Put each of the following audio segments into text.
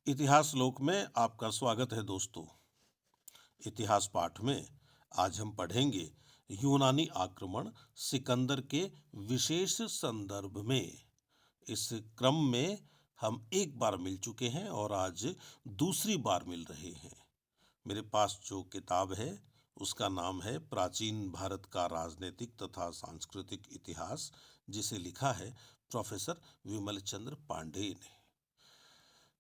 इतिहास लोक में आपका स्वागत है दोस्तों। इतिहास पाठ में आज हम पढ़ेंगे यूनानी आक्रमण सिकंदर के विशेष संदर्भ में। इस क्रम में हम एक बार मिल चुके हैं और आज दूसरी बार मिल रहे हैं। मेरे पास जो किताब है उसका नाम है प्राचीन भारत का राजनीतिक तथा सांस्कृतिक इतिहास, जिसे लिखा है प्रोफेसर विमल चंद्र पांडेय ने।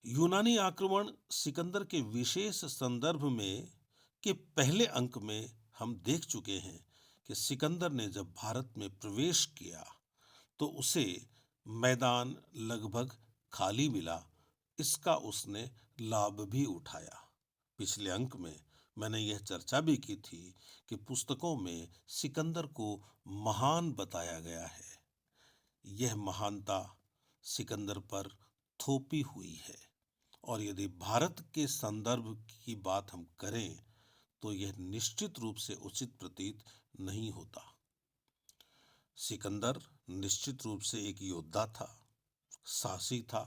यूनानी आक्रमण सिकंदर के विशेष संदर्भ में के पहले अंक में हम देख चुके हैं कि सिकंदर ने जब भारत में प्रवेश किया तो उसे मैदान लगभग खाली मिला। इसका उसने लाभ भी उठाया। पिछले अंक में मैंने यह चर्चा भी की थी कि पुस्तकों में सिकंदर को महान बताया गया है। यह महानता सिकंदर पर थोपी हुई है और यदि भारत के संदर्भ की बात हम करें तो यह निश्चित रूप से उचित प्रतीत नहीं होता। सिकंदर निश्चित रूप से एक योद्धा था, साहसी था,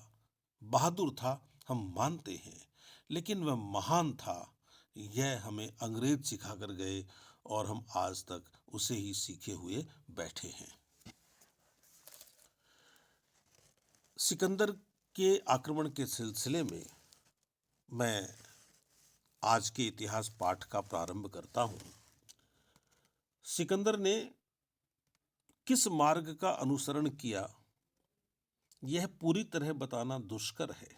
बहादुर था, हम मानते हैं, लेकिन वह महान था यह हमें अंग्रेज सिखाकर गए और हम आज तक उसे ही सीखे हुए बैठे हैं। सिकंदर के आक्रमण के सिलसिले में मैं आज के इतिहास पाठ का प्रारंभ करता हूं। सिकंदर ने किस मार्ग का अनुसरण किया यह पूरी तरह बताना दुष्कर है,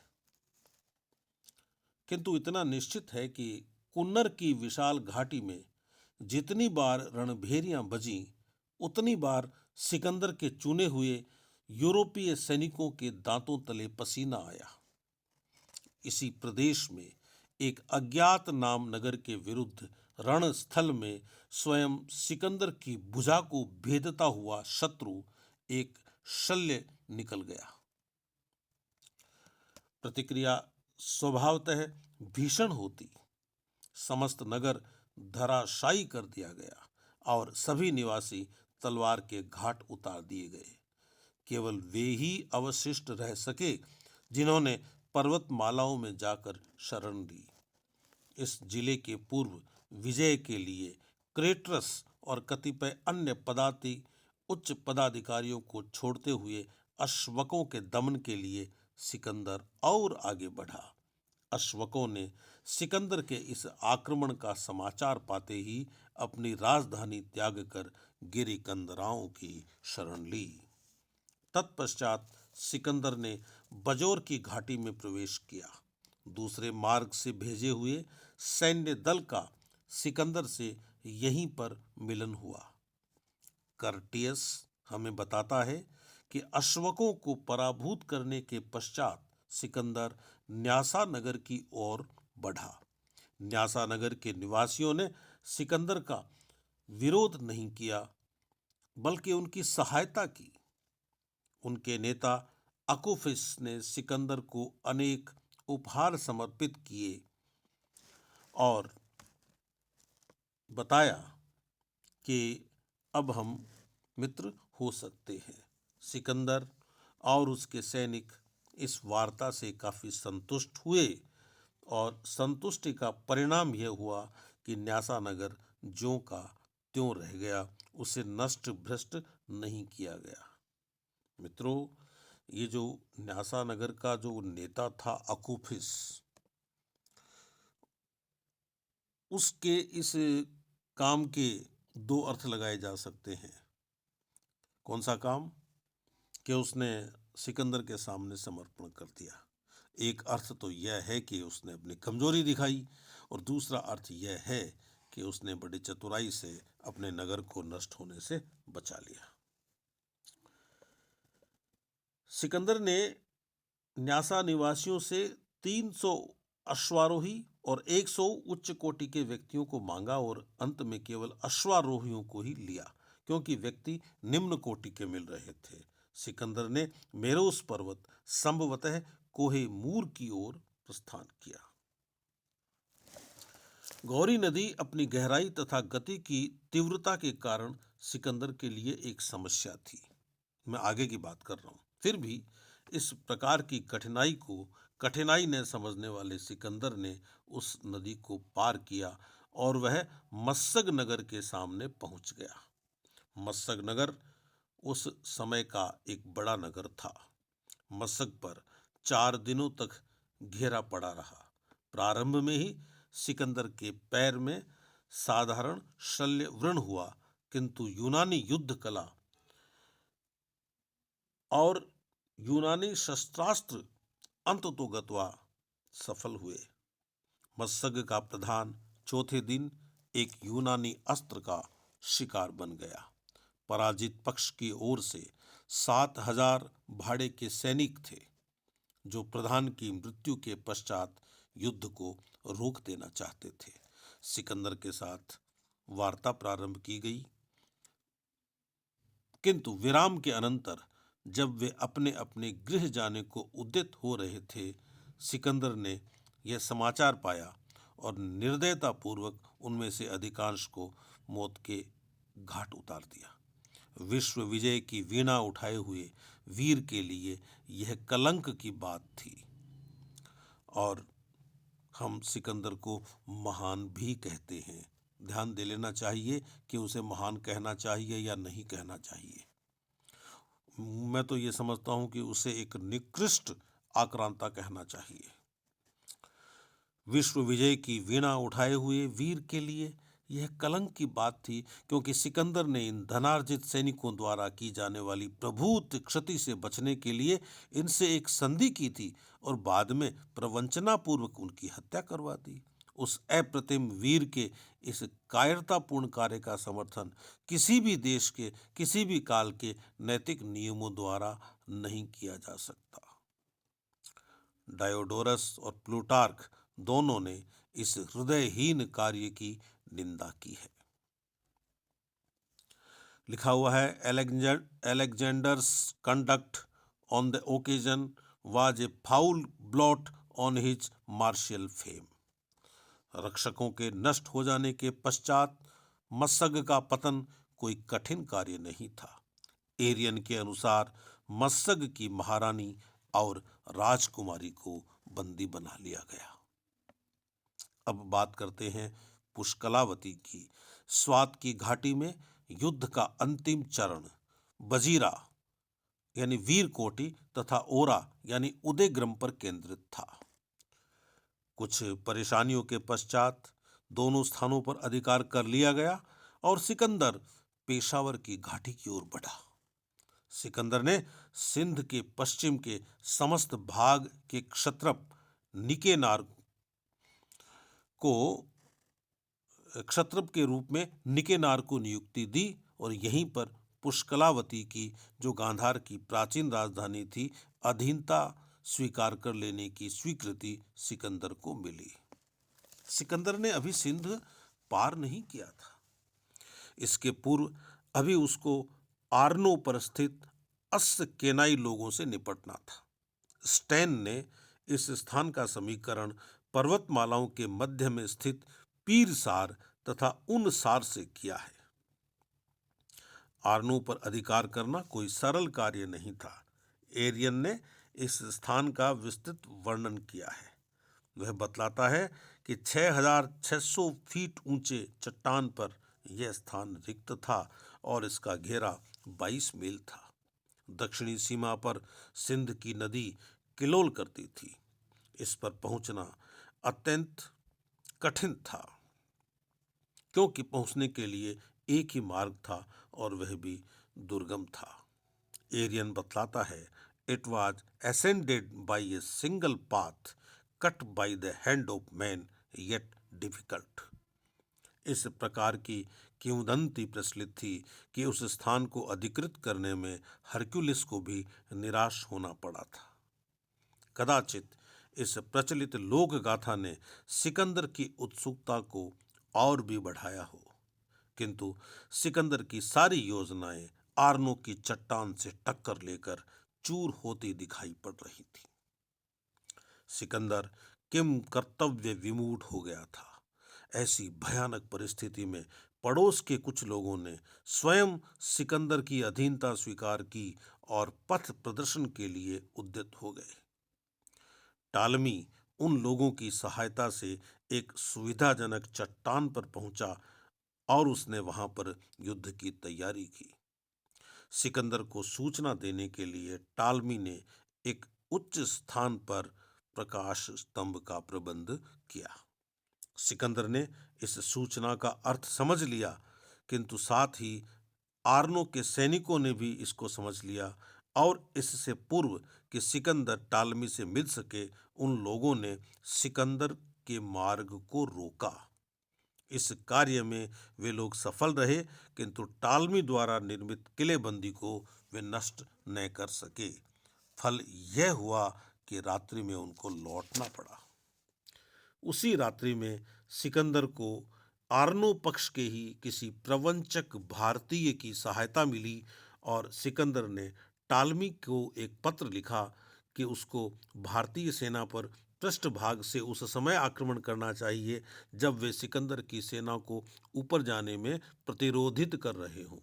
किंतु इतना निश्चित है कि कुन्नर की विशाल घाटी में जितनी बार रणभेरियां बजीं उतनी बार सिकंदर के चुने हुए यूरोपीय सैनिकों के दांतों तले पसीना आया। इसी प्रदेश में एक अज्ञात नाम नगर के विरुद्ध रणस्थल में स्वयं सिकंदर की भुजा को भेदता हुआ शत्रु एक शल्य निकल गया। प्रतिक्रिया स्वभावतः भीषण होती। समस्त नगर धराशायी कर दिया गया और सभी निवासी तलवार के घाट उतार दिए गए। केवल वे ही अवशिष्ट रह सके जिन्होंने पर्वतमालाओं में जाकर शरण ली। इस जिले के पूर्व विजय के लिए क्रेटरस और कतिपय अन्य उच्च पदाधिकारियों को छोड़ते हुए अश्वकों के दमन के लिए सिकंदर और आगे बढ़ा। अश्वकों ने सिकंदर के इस आक्रमण का समाचार पाते ही अपनी राजधानी त्याग कर गिरिकंदराओं की शरण ली। तत्पश्चात सिकंदर ने बजोर की घाटी में प्रवेश किया। दूसरे मार्ग से भेजे हुए सैन्य दल का सिकंदर से यहीं पर मिलन हुआ। कर्टियस हमें बताता है कि अश्वकों को पराभूत करने के पश्चात सिकंदर न्यासा नगर की ओर बढ़ा। न्यासा नगर के निवासियों ने सिकंदर का विरोध नहीं किया बल्कि उनकी सहायता की। उनके नेता अकुफिस ने सिकंदर को अनेक उपहार समर्पित किए और बताया कि अब हम मित्र हो सकते हैं। सिकंदर और उसके सैनिक इस वार्ता से काफी संतुष्ट हुए और संतुष्टि का परिणाम यह हुआ कि न्यासा नगर ज्यों का त्यों रह गया, उसे नष्ट भ्रष्ट नहीं किया गया। मित्रों, ये जो न्यासा नगर का जो नेता था अकुफिस, उसके इस काम के दो अर्थ लगाए जा सकते हैं। कौन सा काम? कि उसने सिकंदर के सामने समर्पण कर दिया। एक अर्थ तो यह है कि उसने अपनी कमजोरी दिखाई और दूसरा अर्थ यह है कि उसने बड़ी चतुराई से अपने नगर को नष्ट होने से बचा लिया। सिकंदर ने न्यासा निवासियों से 300 अश्वारोही और 100 उच्च कोटि के व्यक्तियों को मांगा और अंत में केवल अश्वारोहियों को ही लिया, क्योंकि व्यक्ति निम्न कोटि के मिल रहे थे। सिकंदर ने मेरोस पर्वत संभवतः कोहे मूर की ओर प्रस्थान किया। गौरी नदी अपनी गहराई तथा गति की तीव्रता के कारण सिकंदर के लिए एक समस्या थी। मैं आगे की बात कर रहा हूं। फिर भी इस प्रकार की कठिनाई को कठिनाई न समझने वाले सिकंदर ने उस नदी को पार किया और वह मस्सग नगर के सामने पहुंच गया। मस्सग नगर उस समय का एक बड़ा नगर था। मस्सग पर 4 दिनों तक घेरा पड़ा रहा। प्रारंभ में ही सिकंदर के पैर में साधारण शल्य व्रण हुआ, किंतु यूनानी युद्ध कला और यूनानी शस्त्रास्त्र अंततोगत्वा सफल हुए। मस्सग का प्रधान चौथे दिन एक यूनानी अस्त्र का शिकार बन गया। पराजित पक्ष की ओर से 7,000 भाड़े के सैनिक थे, जो प्रधान की मृत्यु के पश्चात युद्ध को रोक देना चाहते थे। सिकंदर के साथ वार्ता प्रारंभ की गई, किंतु विराम के अनंतर जब वे अपने अपने गृह जाने को उद्यत हो रहे थे, सिकंदर ने यह समाचार पाया और निर्दयतापूर्वक उनमें से अधिकांश को मौत के घाट उतार दिया। विश्व विजय की वीणा उठाए हुए वीर के लिए यह कलंक की बात थी, और हम सिकंदर को महान भी कहते हैं। ध्यान दे लेना चाहिए कि उसे महान कहना चाहिए या नहीं कहना चाहिए। मैं तो ये समझता हूं कि उसे एक निकृष्ट आक्रांता कहना चाहिए। विश्व विजय की वीणा उठाए हुए वीर के लिए यह कलंक की बात थी, क्योंकि सिकंदर ने इन धनार्जित सैनिकों द्वारा की जाने वाली प्रभूत क्षति से बचने के लिए इनसे एक संधि की थी और बाद में प्रवंचनापूर्वक उनकी हत्या करवा दी। उस अप्रतिम वीर के इस कायरतापूर्ण कार्य का समर्थन किसी भी देश के किसी भी काल के नैतिक नियमों द्वारा नहीं किया जा सकता। डायोडोरस और प्लूटार्क दोनों ने इस हृदयहीन कार्य की निंदा की है। लिखा हुआ है, Alexander's conduct on the occasion was a foul blot on his martial fame. रक्षकों के नष्ट हो जाने के पश्चात मस्सग का पतन कोई कठिन कार्य नहीं था। एरियन के अनुसार मस्सग की महारानी और राजकुमारी को बंदी बना लिया गया। अब बात करते हैं पुष्कलावती की। स्वात की घाटी में युद्ध का अंतिम चरण बजीरा यानी वीर कोटि तथा ओरा यानी उदयग्रम पर केंद्रित था। कुछ परेशानियों के पश्चात दोनों स्थानों पर अधिकार कर लिया गया और सिकंदर पेशावर की घाटी की ओर बढ़ा। सिकंदर ने सिंध के पश्चिम के समस्त भाग के क्षत्रप निकेनार को क्षत्रप के रूप में निकेनार को नियुक्ति दी और यहीं पर पुष्कलावती की, जो गांधार की प्राचीन राजधानी थी, अधीनता स्वीकार कर लेने की स्वीकृति सिकंदर को मिली। सिकंदर ने अभी सिंध पार नहीं किया था। इसके पूर्व अभी उसको आर्नो पर स्थित अस्केनाई लोगों से निपटना था। स्टेन ने इस स्थान का समीकरण पर्वतमालाओं के मध्य में स्थित पीर सार तथा उन सार से किया है। आर्नो पर अधिकार करना कोई सरल कार्य नहीं था। एरियन ने इस स्थान का विस्तृत वर्णन किया है। वह बतलाता है कि 6,600 फीट ऊंचे चट्टान पर यह स्थान रिक्त था और इसका घेरा 22 मील था। दक्षिणी सीमा पर सिंध की नदी किलोल करती थी। इस पर पहुंचना अत्यंत कठिन था, क्योंकि पहुंचने के लिए एक ही मार्ग था और वह भी दुर्गम था। एरियन बतलाता है, it was ascended by a single path cut by the hand of man yet difficult। इस प्रकार की किंवदंती प्रचलित थी कि उस स्थान को अधिकृत करने में हरक्यूलिस को भी निराश होना पड़ा था। कदाचित इस प्रचलित लोक गाथा ने सिकंदर की उत्सुकता को और भी बढ़ाया हो, किंतु सिकंदर की सारी योजनाएं आर्नो की चट्टान से टक्कर लेकर चूर होती दिखाई पड़ रही थी। सिकंदर किम कर्तव्य विमूढ़ हो गया था। ऐसी भयानक परिस्थिति में पड़ोस के कुछ लोगों ने स्वयं सिकंदर की अधीनता स्वीकार की और पथ प्रदर्शन के लिए उद्यत हो गए। टालमी उन लोगों की सहायता से एक सुविधाजनक चट्टान पर पहुंचा और उसने वहां पर युद्ध की तैयारी की। सिकंदर को सूचना देने के लिए टालमी ने एक उच्च स्थान पर प्रकाश स्तंभ का प्रबंध किया। सिकंदर ने इस सूचना का अर्थ समझ लिया, किंतु साथ ही आर्नो के सैनिकों ने भी इसको समझ लिया और इससे पूर्व कि सिकंदर टालमी से मिल सके, उन लोगों ने सिकंदर के मार्ग को रोका। इस कार्य में वे लोग सफल रहे, किंतु टालमी द्वारा निर्मित किलेबंदी को वे नष्ट न कर सके। फल यह हुआ कि रात्रि में उनको लौटना पड़ा। उसी रात्रि में सिकंदर को आर्नो पक्ष के ही किसी प्रवंचक भारतीय की सहायता मिली और सिकंदर ने टालमी को एक पत्र लिखा कि उसको भारतीय सेना पर पृष्ठभाग से उस समय आक्रमण करना चाहिए जब वे सिकंदर की सेना को ऊपर जाने में प्रतिरोधित कर रहे हों।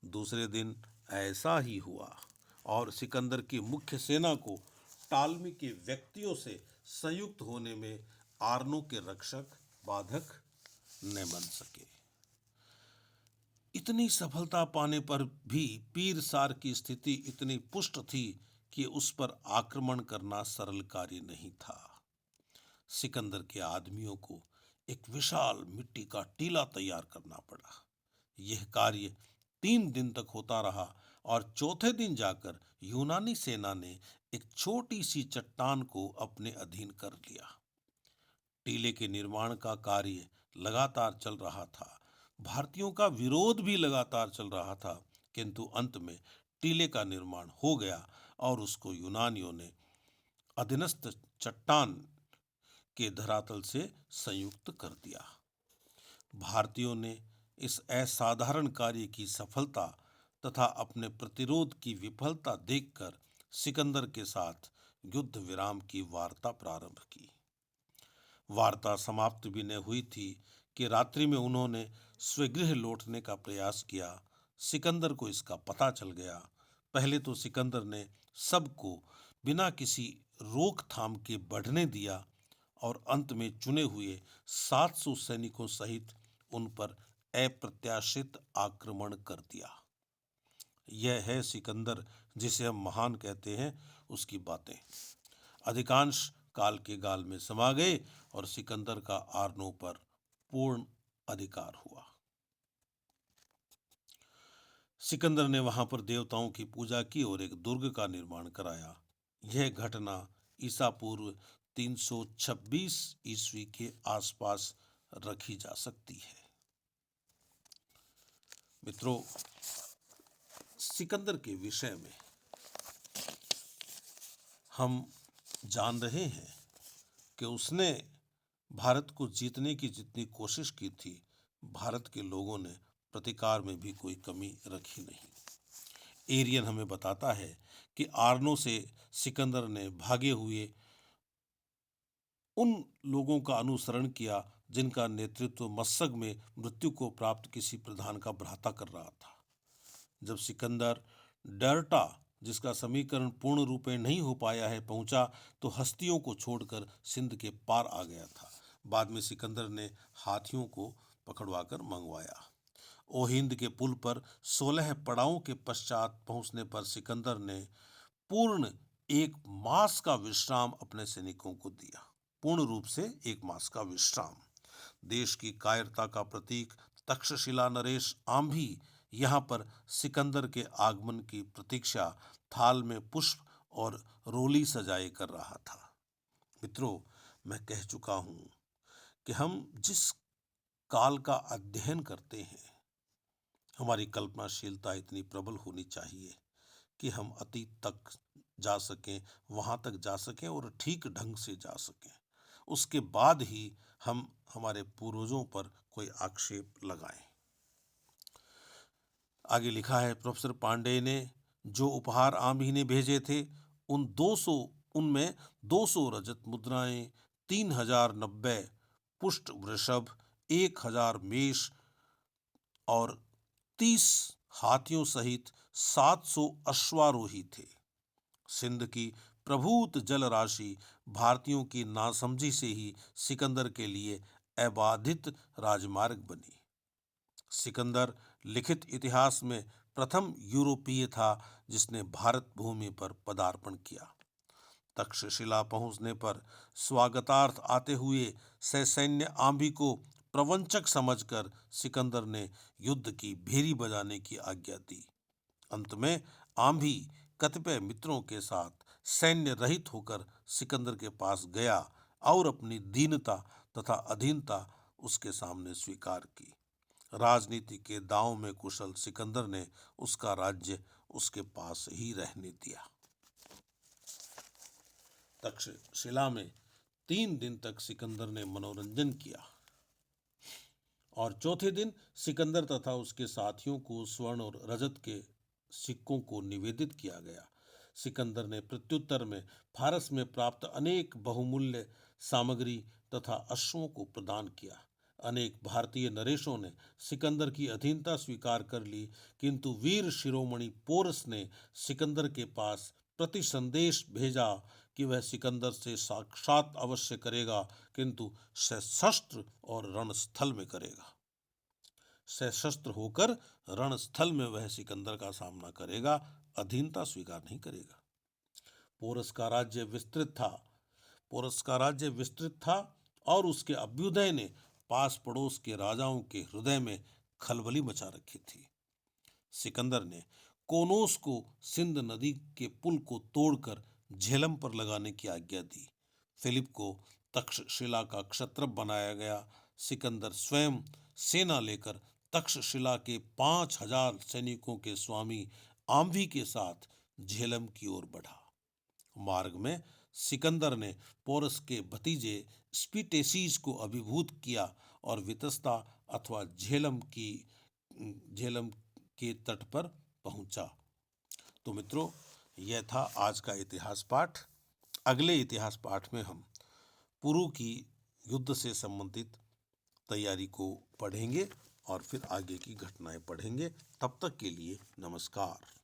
दूसरे दिन ऐसा ही हुआ और सिकंदर की मुख्य सेना को टालमी के व्यक्तियों से संयुक्त होने में आर्नो के रक्षक बाधक न बन सके। इतनी सफलता पाने पर भी पीर सार की स्थिति इतनी पुष्ट थी कि उस पर आक्रमण करना सरल कार्य नहीं था। सिकंदर के आदमियों को एक विशाल मिट्टी का टीला तैयार करना पड़ा। यह कार्य 3 दिन तक होता रहा और चौथे दिन जाकर यूनानी सेना ने एक छोटी सी चट्टान को अपने अधीन कर लिया। टीले के निर्माण का कार्य लगातार चल रहा था। भारतीयों का विरोध भी लगातार चल रहा था, किंतु अंत में टीले का निर्माण हो गया और उसको यूनानियों ने अधीनस्थ चट्टान के धरातल से संयुक्त कर दिया। भारतीयों ने इस असाधारण कार्य की सफलता तथा अपने प्रतिरोध की विफलता देखकर सिकंदर के साथ युद्ध विराम की वार्ता प्रारंभ की। वार्ता समाप्त भी न हुई थी कि रात्रि में उन्होंने स्वगृह लौटने का प्रयास किया। सिकंदर को इसका पता चल गया। पहले तो सिकंदर ने सबको बिना किसी रोकथाम के बढ़ने दिया और अंत में चुने हुए 700 सैनिकों सहित उन पर अप्रत्याशित आक्रमण कर दिया। यह है सिकंदर जिसे हम महान कहते हैं, उसकी बातें अधिकांश काल के गाल में समा गए और सिकंदर का आर्नो पर पूर्ण अधिकार हुआ। सिकंदर ने वहां पर देवताओं की पूजा की और एक दुर्ग का निर्माण कराया। यह घटना ईसा पूर्व 326 ईस्वी के आसपास रखी जा सकती है। मित्रों, सिकंदर के विषय में हम जान रहे हैं कि उसने भारत को जीतने की जितनी कोशिश की थी, भारत के लोगों ने प्रतिकार में भी कोई कमी रखी नहीं। एरियन हमें बताता है कि आर्नो से सिकंदर ने भागे हुए उन लोगों का अनुसरण किया जिनका नेतृत्व मस्सग में मृत्यु को प्राप्त किसी प्रधान का भ्राता कर रहा था। जब सिकंदर डर्टा, जिसका समीकरण पूर्ण रूप में नहीं हो पाया है, पहुंचा तो हस्तियों को छोड़कर सिंध के पार आ गया था। बाद में सिकंदर ने हाथियों को पकड़वाकर मंगवाया। ओहिंद के पुल पर 16 पड़ावों के पश्चात पहुंचने पर सिकंदर ने पूर्ण 1 मास का विश्राम अपने सैनिकों को दिया। पूर्ण रूप से 1 मास का विश्राम। देश की कायरता का प्रतीक तक्षशिला नरेश आम्भी यहाँ पर सिकंदर के आगमन की प्रतीक्षा थाल में पुष्प और रोली सजाए कर रहा था। मित्रों, मैं कह चुका हूँ कि हम जिस काल का अध्ययन करते हैं, हमारी कल्पनाशीलता इतनी प्रबल होनी चाहिए कि हम अतीत तक जा सकें, वहाँ तक जा सकें और ठीक ढंग से जा सकें। उसके बाद ही हम हमारे पूर्वजों पर कोई आक्षेप लगाएं। आगे लिखा है, प्रोफेसर पांडे ने जो उपहार आम्ही ने भेजे थे, उनमें 200 रजत मुद्राएं, 3090 पुष्ट वृषभ, 1000 मेष और 30 हाथियों सहित 700 अश्वारोही थे। सिंध की प्रभूत जल राशि भारतीयों की नासमझी से ही सिकंदर के लिए अबाधित राजमार्ग बनी। सिकंदर लिखित इतिहास में प्रथम यूरोपीय था जिसने भारत भूमि पर पदार्पण किया। तक्षशिला पहुंचने पर स्वागतार्थ आते हुए सैन्य आंधी को प्रवंचक समझकर सिकंदर ने युद्ध की भेरी बजाने की आज्ञा दी। अंत में आंधी कतिपय मित्रों के साथ सैन्य रहित होकर सिकंदर के पास गया और अपनी दीनता तथा अधीनता उसके सामने स्वीकार की। राजनीति के दांव में कुशल सिकंदर ने उसका राज्य उसके पास ही रहने दिया। तक्षशिला में 3 दिन तक सिकंदर ने मनोरंजन किया और चौथे दिन सिकंदर तथा उसके साथियों को स्वर्ण और रजत के सिक्कों को निवेदित किया गया। सिकंदर ने प्रत्युत्तर में फारस में प्राप्त अनेक बहुमूल्य सामग्री तथा अश्वों को प्रदान किया। अनेक भारतीय नरेशों ने सिकंदर की अधीनता स्वीकार कर ली, किंतु वीर शिरोमणि पोरस ने सिकंदर के पास प्रति संदेश भेजा कि वह सिकंदर से साक्षात अवश्य करेगा, किंतु सशस्त्र और रणस्थल में करेगा। सशस्त्र होकर रणस्थल में वह सिकंदर का सामना करेगा, अधीनता स्वीकार नहीं करेगा। पोरस का राज्य विस्तृत था और उसके अभ्युदय ने पास पड़ोस के राजाओं के हृदय में खलबली मचा रखी थी। सिकंदर ने कोनोस को सिंध नदी के पुल को तोड़कर झेलम पर लगाने की आज्ञा दी। फिलिप को तक्षशिला का क्षत्रप बनाया गया। सिकंदर स्वयं सेना लेकर तक्षशिला के 5000 सैनिकों के स्वामी आम्भी के साथ झेलम की ओर बढ़ा। मार्ग में सिकंदर ने पोरस के भतीजे स्पीटेसीज को अभिभूत किया और वितस्ता अथवा झेलम के तट पर पहुंचा। तो मित्रों, यह था आज का इतिहास पाठ। अगले इतिहास पाठ में हम पुरु की युद्ध से संबंधित तैयारी को पढ़ेंगे और फिर आगे की घटनाएं पढ़ेंगे। तब तक के लिए नमस्कार।